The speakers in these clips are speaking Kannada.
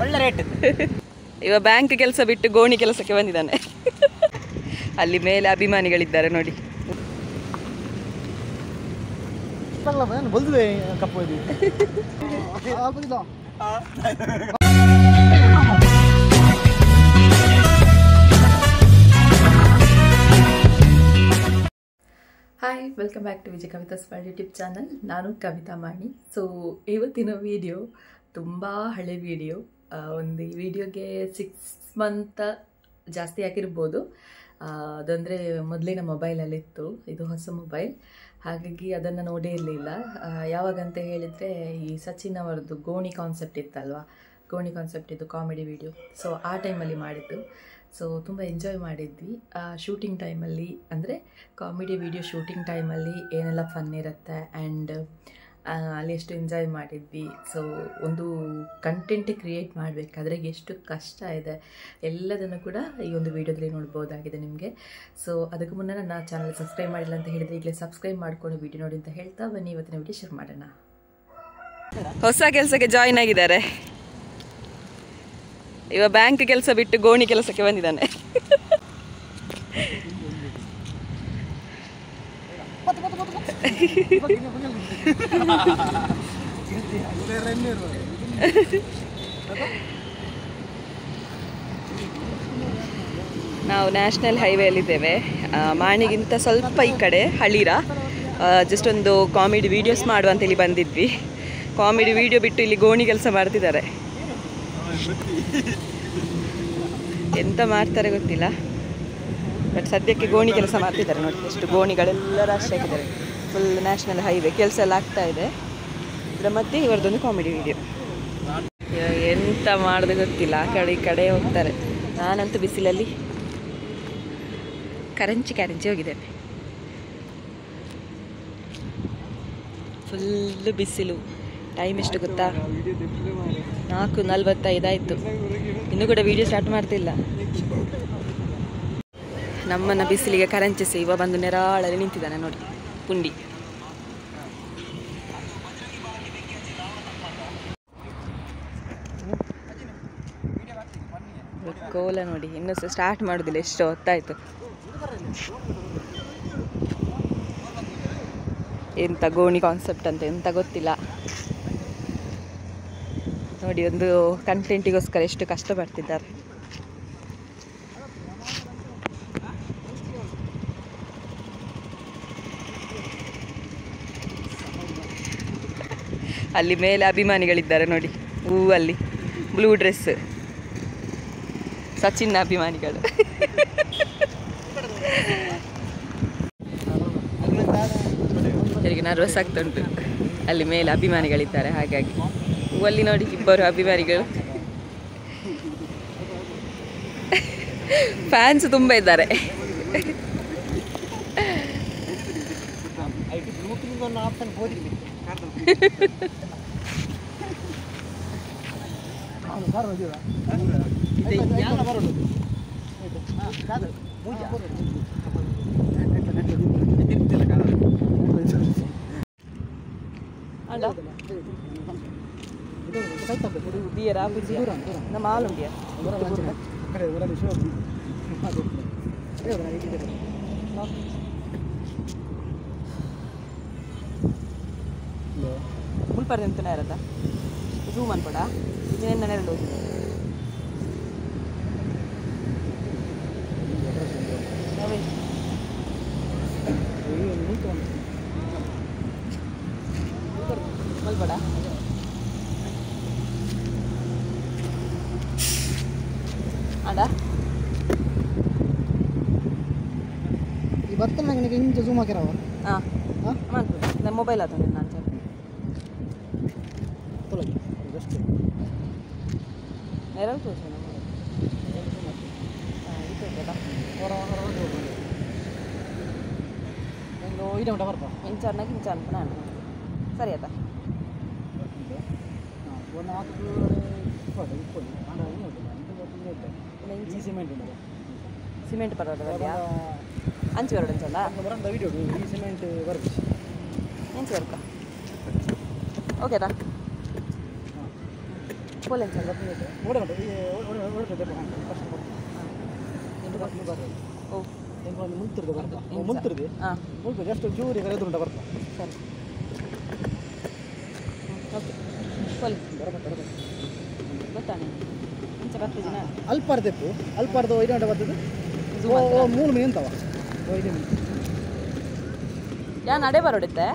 ಒಳ್ಳೆ ರೇಟ್. ಇವ ಬ್ಯಾಂಕ್ ಕೆಲಸ ಬಿಟ್ಟು ಗೋಣಿ ಕೆಲಸಕ್ಕೆ ಬಂದಿದ್ದಾನೆ. ಅಲ್ಲಿ ಮೇಲೆ ಅಭಿಮಾನಿಗಳಿದ್ದಾರೆ ನೋಡಿ. Hi, welcome back to Vijaya Kavita ಸ್ಪೈಡ್ ಯೂಟ್ಯೂಬ್ ಚಾನಲ್. ನಾನು ಕವಿತಾ ಮಾಣಿ. ಸೊ ಇವತ್ತಿನ ವಿಡಿಯೋ ತುಂಬ ಹಳೆ ವಿಡಿಯೋ. ಒಂದು ಈ ವಿಡಿಯೋಗೆ 6 ಮಂತ್ ಜಾಸ್ತಿ ಆಗಿರ್ಬೋದು. ಅದಂದರೆ ಮೊದಲಿನ ಮೊಬೈಲಲ್ಲಿತ್ತು, ಇದು ಹೊಸ ಮೊಬೈಲ್, ಹಾಗಾಗಿ ಅದನ್ನು ನೋಡೇ ಇರಲಿಲ್ಲ. ಯಾವಾಗಂತ ಹೇಳಿದರೆ ಈ ಸಚಿನ್ ಅವರದ್ದು ಗೋಣಿ ಕಾನ್ಸೆಪ್ಟ್ ಇತ್ತಲ್ವ, ಗೋಣಿ ಕಾನ್ಸೆಪ್ಟ್ ಇದು ಕಾಮಿಡಿ ವಿಡಿಯೋ. ಸೊ ಆ ಟೈಮಲ್ಲಿ ಮಾಡಿದ್ದು. ಸೊ ತುಂಬ ಎಂಜಾಯ್ ಮಾಡಿದ್ವಿ ಶೂಟಿಂಗ್ ಟೈಮಲ್ಲಿ. ಅಂದರೆ ಕಾಮಿಡಿ ವಿಡಿಯೋ ಶೂಟಿಂಗ್ ಟೈಮಲ್ಲಿ ಏನೆಲ್ಲ ಫನ್ ಇರುತ್ತೆ ಆ್ಯಂಡ್ ಅಲ್ಲಿ ಎಷ್ಟು ಎಂಜಾಯ್ ಮಾಡಿದ್ವಿ. ಸೊ ಒಂದು ಕಂಟೆಂಟ್ ಕ್ರಿಯೇಟ್ ಮಾಡಬೇಕಾದ್ರೆ ಎಷ್ಟು ಕಷ್ಟ ಇದೆ ಎಲ್ಲದನ್ನು ಕೂಡ ಈ ಒಂದು ವಿಡಿಯೋದಲ್ಲಿ ನೋಡ್ಬೋದಾಗಿದೆ ನಿಮಗೆ. ಸೊ ಅದಕ್ಕೂ ಮುನ್ನ ನನ್ನ ಚಾನಲ್ ಸಬ್ಸ್ಕ್ರೈಬ್ ಮಾಡಿಲ್ಲ ಅಂತ ಹೇಳಿದರೆ ಈಗಲೇ ಸಬ್ಸ್ಕ್ರೈಬ್ ಮಾಡ್ಕೊಂಡು ವಿಡಿಯೋ ನೋಡಿ ಅಂತ ಹೇಳ್ತಾ ಬನ್ನಿ ಇವತ್ತಿನ ವಿಡಿಯೋ ಶೇರ್ ಮಾಡೋಣ. ಹೊಸ ಕೆಲಸಕ್ಕೆ ಜಾಯಿನ್ ಆಗಿದ್ದಾರೆ. ಇವ ಬ್ಯಾಂಕ್ ಕೆಲಸ ಬಿಟ್ಟು ಗೋಣಿ ಕೆಲಸಕ್ಕೆ ಬಂದಿದ್ದಾನೆ. ನಾವು ನ್ಯಾಷನಲ್ ಹೈವೇಲಿದ್ದೇವೆ. ಮಾಣಿಗಿಂತ ಸ್ವಲ್ಪ ಈ ಕಡೆ ಹಳ್ಳಿರ. ಜಸ್ಟ್ ಒಂದು ಕಾಮಿಡಿ ವೀಡಿಯೋಸ್ ಮಾಡುವ ಅಂತೇಳಿ ಬಂದಿದ್ವಿ. ಕಾಮಿಡಿ ವಿಡಿಯೋ ಬಿಟ್ಟು ಇಲ್ಲಿ ಗೋಣಿ ಕೆಲಸ ಮಾಡ್ತಿದ್ದಾರೆ. ಎಂತ ಮಾಡ್ತಾರೆ ಗೊತ್ತಿಲ್ಲ, ಬಟ್ ಸದ್ಯಕ್ಕೆ ಗೋಣಿ ಕೆಲಸ ಮಾಡ್ತಿದ್ದಾರೆ. ನೋಡಿ ಎಷ್ಟು ಗೋಣಿಗಳೆಲ್ಲ ರಾಶಿ ಹಾಕಿದ್ದಾರೆ. ಫುಲ್ ನ್ಯಾಷನಲ್ ಹೈವೇ ಕೆಲಸ ಎಲ್ಲ ಆಗ್ತಾ ಇದೆ. ಇದರ ಮಧ್ಯೆ ಇವರದೊಂದು ಕಾಮಿಡಿ ವಿಡಿಯೋ. ಎಂತ ಮಾಡೋದು ಗೊತ್ತಿಲ್ಲ, ಆ ಕಡೆ ಈ ಕಡೆ ಹೋಗ್ತಾರೆ. ನಾನಂತೂ ಬಿಸಿಲಲ್ಲಿ ಕರಂಚಿ ಹೋಗಿದ್ದೇನೆ. ಫುಲ್ಲು ಬಿಸಿಲು. ಟೈಮ್ ಎಷ್ಟು ಗೊತ್ತಾ, 4:45 ಆಯಿತು. ಇನ್ನೂ ಕೂಡ ವಿಡಿಯೋ ಸ್ಟಾರ್ಟ್ ಮಾಡ್ತಿಲ್ಲ. ನಮ್ಮನ್ನು ಬಿಸಿಲಿಗೆ ಕರಂಚಿಸಿ ಇವ ಬಂದು ನೆರಾಳಲ್ಲಿ ನಿಂತಿದ್ದಾನೆ ನೋಡಿ, ಪುಂಡಿ. ಕೋಲ ನೋಡಿ, ಇನ್ನೂ ಸ್ಟಾರ್ಟ್ ಮಾಡೋದಿಲ್ಲ, ಎಷ್ಟು ಹೊತ್ತಾಯಿತು. ಎಂಥ ಗೋಣಿ ಕಾನ್ಸೆಪ್ಟ್ ಅಂತ ಎಂತ ಗೊತ್ತಿಲ್ಲ ನೋಡಿ. ಒಂದು ಕಂಟೆಂಟಿಗೋಸ್ಕರ ಎಷ್ಟು ಕಷ್ಟಪಡ್ತಿದ್ದಾರೆ. ಅಲ್ಲಿ ಮೇಲೆ ಅಭಿಮಾನಿಗಳಿದ್ದಾರೆ ನೋಡಿ, ಹೂವಲ್ಲಿ ಬ್ಲೂ ಡ್ರೆಸ್, ಸಚಿನ್ ಅಭಿಮಾನಿಗಳು. ಇವರಿಗೆ ನರ್ವಸ್ ಆಗ್ತಾ ಉಂಟು. ಅಲ್ಲಿ ಮೇಲೆ ಅಭಿಮಾನಿಗಳಿದ್ದಾರೆ, ಹಾಗಾಗಿ ಅಲ್ಲಿ ನೋಡಿ ಇಬ್ಬರು ಅಭಿಮಾನಿಗಳು. ಫ್ಯಾನ್ಸ್ ತುಂಬ ಇದ್ದಾರೆ. ಬಿಯರಾ ಬುಜಿಯ ನಮ್ಮ ಹಾಲುಂಡಿಯ ಮುಲ್ಪರ್ ನಿಂತನೇ ಇರತ್ತ ಝೂಮ್ ಅನ್ಬೇಡ. ಇನ್ನೇನು 2 ಮಲ್ಬೇಡ. ಅಡ ಈ ಬರ್ತಾನೆ ನನಗೆ ಇಂಚು ಝೂಮ್ ಹಾಕಿರವ. ಹಾಂ ಮಾಡ್ಬೋದು. ನನ್ನ ಮೊಬೈಲ್ ಆತ ನಾನು ಜಸ್ಟ್ ಎರಡು ತೋರಿಸ ಇದು ಉಂಟ ಬರ್ಬ ಇಂಚಾರ್ನಾಗ ಇಂಚಾನ್ ನಾನು ಸರಿ ಆಯ್ತಾ. ಸಿಮೆಂಟ್ ಪರವಾಗಿಲ್ಲ ಅಂಚು ಎರಡು ಅಂಚಲ್ಲ ಸಿಮೆಂಟ್ ವರ್ಕ್ ಇಂಚು ವರ್ಕ ಓಕೆದಾ. ಫೋಲ್ ಅಂತ ಓಡೋದು ಓ ಮುಂತಿರ್ದು ಬರ್ತಾ ಮುಂತಿರ್ದು ಮುಂತು ಜಸ್ಟ್ ಚೂರಿ ಕರೆದುಂಟ ಬರ್ತಾ ಸರಿ ಓಕೆ ಫೋಲ್ ಗೊತ್ತಾನೆ ಮುಂಚೆ ಬರ್ತಿದ್ದೀನ ಅಲ್ಪಾರ್ದೆಪ್ಪು ಅಲ್ಪಾರ್ದು 5 ಗಂಟೆ ಬರ್ತದೆ ಮೂರು ಮೀನು ಅಂತವ 5 ಮೀನು ಯಾ ನಡೆ ಬರೋಡಿತ್ತೆ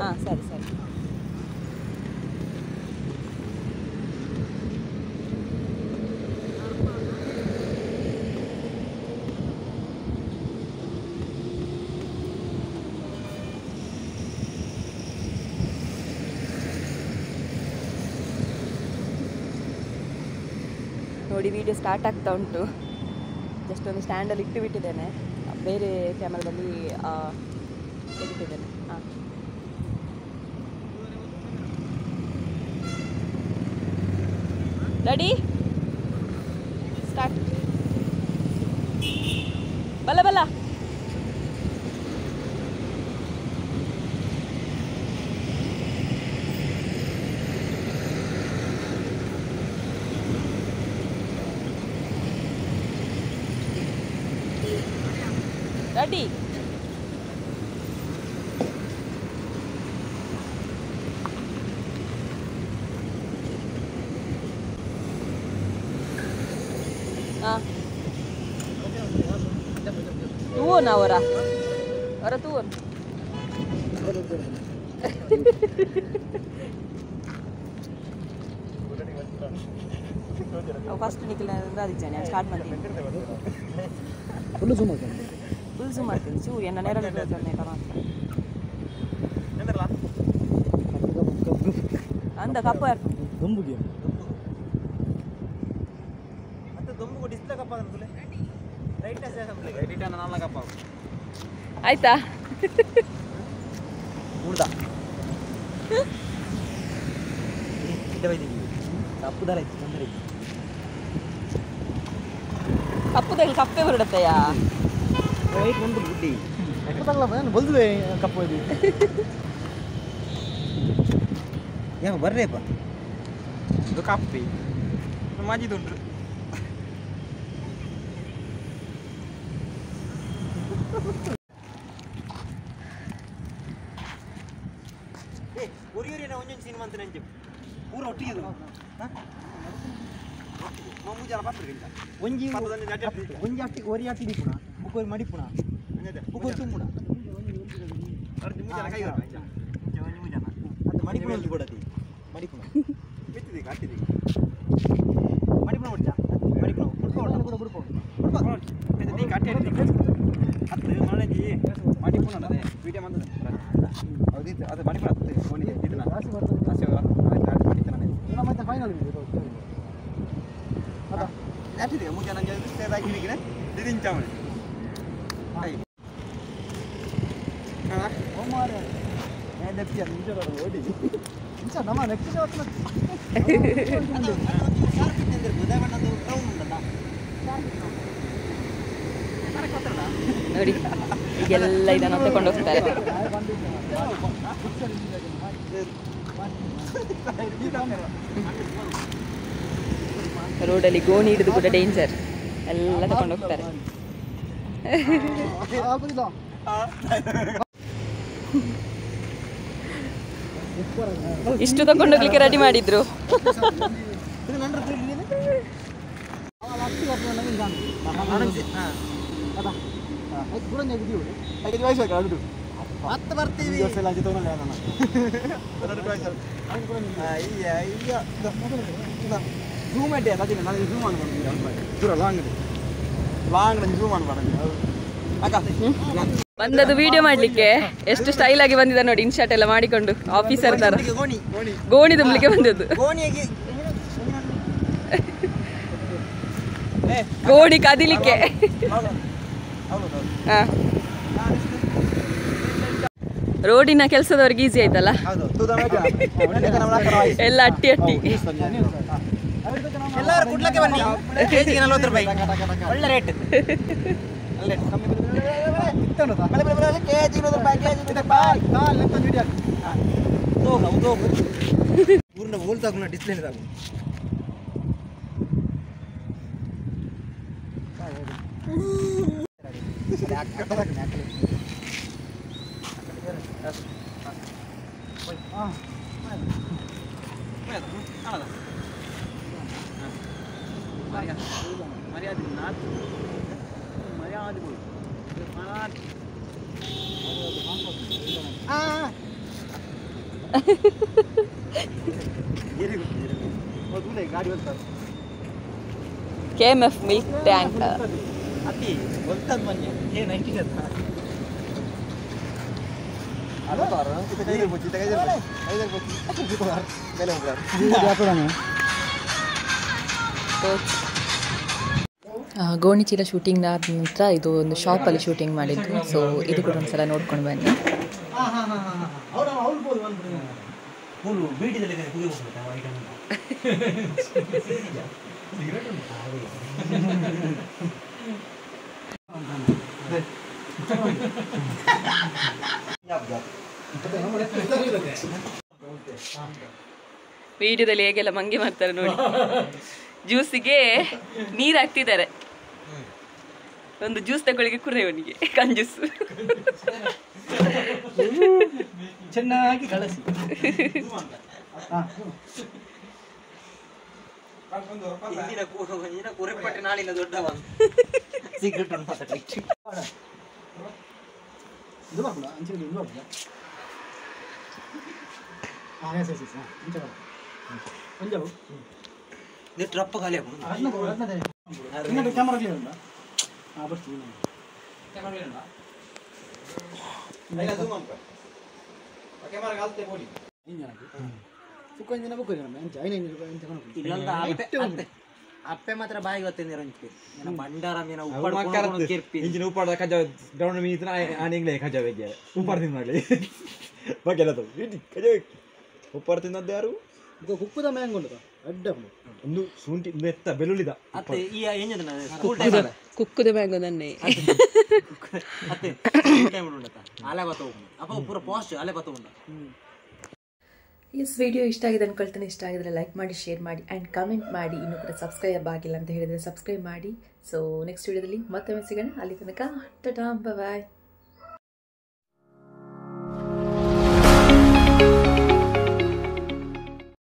ಹಾಂ ಸರಿ ಸರಿ ನೋಡಿ ವಿಡಿಯೋ ಸ್ಟಾರ್ಟ್ ಆಗ್ತಾ ಉಂಟು ಜಸ್ಟ್ ಒಂದು ಸ್ಟ್ಯಾಂಡಲ್ಲಿ ಇಟ್ಟು ಬಿಟ್ಟಿದ್ದೇನೆ ಬೇರೆ ಕ್ಯಾಮರಾದಲ್ಲಿ ತೆಗಿತಿದ್ದೇನೆ ಹಾಂ ರೆಡಿ ಸ್ಟಾರ್ಟ್ ಬಲ್ಲ ಬಲ್ಲ ರೆಡಿ ಹಾಂ ತೂವನ್ ಅವರ ತೂವನ್ ಫಸ್ಟ್ ನಿಖಿಲ್ ಅದಕ್ಕೆ ಸ್ಟಾರ್ಟ್ ಮಾಡ್ತೀನಿ ಫುಲ್ ಝೂಮ್ ಮಾಡ್ತೀನಿ ಫುಲ್ ಝೂಮ್ ಮಾಡ್ತೀನಿ ಚೂರು ಎನ್ನ ನೇರ ಅಂದ ಕಪ್ಪು ಯಾರು ದೊಂಬುಗೆ ಆಯ್ತಾ ಕಪ್ಪುದಲ್ಲಿ ಕಪ್ಪೆ ಹೊರಡತ್ತೆಯ ಬಲ್ದುವೆ ಕಪ್ಪು ಇದು ಏನು ಬರ್ರಿಯಪ್ಪ ಇದು ಕಪ್ಪಿ ಮಾಜಿದುಂಡ್ರು ಒಂದೊಂದು ಸಿನಿಮಾ ಅಂತ ನೆಂಜು ಪೂರ ಒಟ್ಟಿಗೆ ಒಂಜಿ ಅಟ್ಟಿ ಒರಿ ಅಟ್ಟಿ ದಿಪ್ಪುಣ ಬುಕ್ಕೋರಿ ಮಡಿಪುಣ ಬುಕ್ಕೋರಿ ತುಂಬುಣ ಅದು ಮಡಿಪುಣ ಕೊಡತಿ ಮಡಿಪುಣ ಬಿತ್ತಿದೆ ಅಟ್ಟಿದೆ ಮಡಿಪುಣ ಹೊಡ್ತ ಮಡಿಪುಣ ಬಿಡ್ಕೊಂಡು ಬಿಡ್ಕೊಂಡು ನೀ ಕಟ್ಟಿ ಹತ್ತು ಮಳೆಜಿ ಮಡಿಪುಣ ಅದೇ ವಿಡಿಯೋ ಬಂದದೆ ಹೌದಿತ್ತು ಅದು ಮಡಿಪುಣ ಹತ್ತು ಫೋನಿಗೆ ಇದನ್ನ ರಾಶಿ ಬರ್ತದೆ ರಾಶಿ ಮಡಿತಾನೆ ಮತ್ತೆ ಫೈನಲ್ ಅಟ್ಟಿದೆ ಮೂರು ಜನ ಹಾಕಿದ್ರೆ ದಿದಿಂಚಾವಣೆ ಓಡಿ ನಮ್ಮ ನೆಕ್ಸ್ಟ್ ನೋಡಿ ಈಗೆಲ್ಲ ಇದನ್ನು ತಗೊಂಡು ಹೋಗ್ತಾರೆ ರೋಡಲ್ಲಿ ಗೋಣಿ ಹಿಡಿದು ಕೂಡ ಡೇಂಜರ್ ಎಲ್ಲ ತಗೊಂಡು ಹೋಗ್ತಾರೆ ಇಷ್ಟು ತಗೊಂಡು ಹೋಗ್ಲಿಕ್ಕೆ ರೆಡಿ ಮಾಡಿದ್ರು ಬಂದದ್ದು ವಿಡಿಯೋ ಮಾಡ್ಲಿಕ್ಕೆ ಎಷ್ಟು ಸ್ಟೈಲ್ ಆಗಿ ಬಂದಿದ್ದ ನೋಡಿ ಇನ್ಶಾಟ್ ಎಲ್ಲ ಮಾಡಿಕೊಂಡು ಆಫೀಸರ್ ತರ ಗೋಣಿ ತುಂಬಲಿಕ್ಕೆ ಬಂದದ್ದು ಗೋಣಿ ಕದಿಲಿಕ್ಕೆ ರೋಡಿನ ಕೆಲಸದವ್ರಿಗೆ ಈಸಿ ಆಯ್ತಲ್ಲ ಎಲ್ಲ ಅಟ್ಟಿ ಅಟ್ಟಿ ಎಲ್ಲರೂ ಕುಡ್ಲಕ್ಕೆ ಬನ್ನಿ ಕೆಜಿಗೆ 40 ರೂಪಾಯಿ ಒಳ್ಳೆ ರೇಟ್ ಕೆಜಿ 20 ರೂಪಾಯಿ ಕೆಜಿ 20 ರೂಪಾಯಿ ಕ್ಯಾಮ್ರಾ ಓಲ್ ತಗೊಂಡು ಡಿಸ್ಪ್ಲೇ ತಗೊಂಡು KMF milk tank. ಅತಿ ಗೊತ್ತದ ಮನ್ಯ ಏನು ಐಟಿದೆ ಗೋಣಿಚೀಲ ಶೂಟಿಂಗ್ ಆದ ನಂತರ ಇದು ಒಂದು ಶಾಪಲ್ಲಿ ಶೂಟಿಂಗ್ ಮಾಡಿದ್ದು. ಸೊ ಇದು ಕೂಡ ಒಂದ್ಸಲ ನೋಡ್ಕೊಂಡು ಬನ್ನಿ. ವಿಡಿಯೋದಲ್ಲಿ ಹೇಗೆಲ್ಲ ಮಂಗೆ ಮಾಡ್ತಾರೆ ನೋಡಿ. ಜ್ಯೂಸಿಗೆ ನೀರು ಹಾಕ್ತಿದ್ದಾರೆ. ಒಂದು ಜ್ಯೂಸ್ ತಗೊಳ್ಳಿಗೆ ಕುರ್ರೆಯವನಿಗೆ ಕಂಜೂಸ್ ಚೆನ್ನಾಗಿ ಕಳಿಸಿ. ಕುರಿಪಟ್ಟಿ ನಾಳಿನ ದೊಡ್ಡವ ಸೀಕ್ರೆಟ್ ಟ್ರಪ್ಪ ಖಾಲಿ ಕ್ಯಾಮರಾ ಕ್ಲಿಯರ್ ಉಂಟಾ? ಅಪ್ಪೆ ಮಾತ್ರ ಬಾಯಿ ಗೊತ್ತಿಂದ ಬಂಡಾರ ಮೀನ ಇಂಜಿನ ಉಪ್ಪಾಡ ಕಜ ಗ್ರೌಂಡ್ ಮೀನ ಆನೆಗಳೇ ಕಜ ಬೇಕು ಉಪ್ಪಾಡ ತಿನ್ನಲಿ ಬಾಕೆಲ್ಲ ಕಜ ಉಪ್ಪಾಡ ತಿನ್ನದ್ದು ಯಾರು ಕುಕ್ಕುದ ಮ್ಯಾಂಗೊಂಡು ಅಡ್ಡ ಒಂದು ಶುಂಠಿ ಮೆತ್ತ ಬೆಳ್ಳುಳ್ಳಿದ ಅತ್ತೆ ಈ ಕುಕ್ಕುದ ಮ್ಯಾಂಗೋ ನನ್ನೆ ಅತ್ತೆ ಟೈಮ್ ಉಂಡತ ಅಲೆ ಬತ್ತ ಅಪ್ಪ ಪೂರ ಪಾಸ್ಟ್ ಅಲೆ ಬತ್ತ ಉಂಡ. ಎಸ್, ವಿಡಿಯೋ ಇಷ್ಟ ಆಗಿದೆ ಅನ್ಕೊಳ್ತಾನೆ. ಇಷ್ಟ ಆಗಿದ್ರೆ ಲೈಕ್ ಮಾಡಿ, ಶೇರ್ ಮಾಡಿ ಆ್ಯಂಡ್ ಕಮೆಂಟ್ ಮಾಡಿ. ಇನ್ನೂ ಕೂಡ ಸಬ್ಸ್ಕ್ರೈಬ್ ಆಗಿಲ್ಲ ಅಂತ ಹೇಳಿದರೆ ಸಬ್ಸ್ಕ್ರೈಬ್ ಮಾಡಿ. ಸೊ ನೆಕ್ಸ್ಟ್ ವಿಡಿಯೋದಲ್ಲಿ ಮತ್ತೆ ಸಿಗೋಣ. ಅಲ್ಲಿ ತನಕ ಟಾಟಾ, ಬಾಯ್.